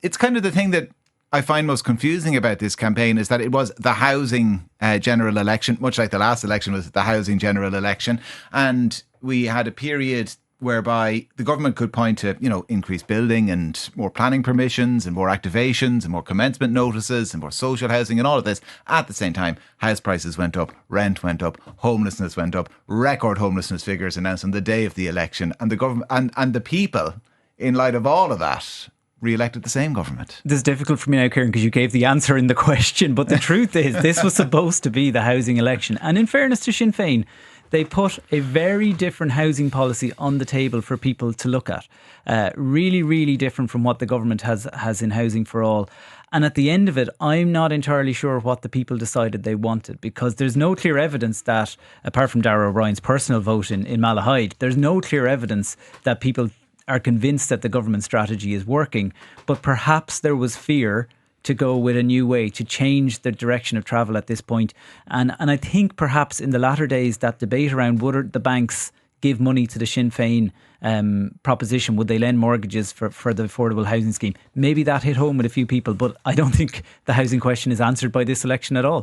It's kind of the thing that I find most confusing about this campaign is that it was the housing general election, much like the last election was the housing general election. And we had a period whereby the government could point to, increased building and more planning permissions and more activations and more commencement notices and more social housing and all of this. At the same time, house prices went up, rent went up, homelessness went up, record homelessness figures announced on the day of the election. And the government and the people, in light of all of that, re-elected the same government. This is difficult for me now, Kieran, because you gave the answer in the question. But the truth is, this was supposed to be the housing election. And in fairness to Sinn Féin, they put a very different housing policy on the table for people to look at. Really, really different from what the government has in Housing for All. And at the end of it, I'm not entirely sure what the people decided they wanted, because there's no clear evidence that, apart from Darragh O'Brien's personal vote in Malahide, there's no clear evidence that people are convinced that the government strategy is working. But perhaps there was fear to go with a new way, to change the direction of travel at this point. And I think perhaps in the latter days, that debate around would the banks give money to the Sinn Féin proposition, would they lend mortgages for the affordable housing scheme? Maybe that hit home with a few people, but I don't think the housing question is answered by this election at all.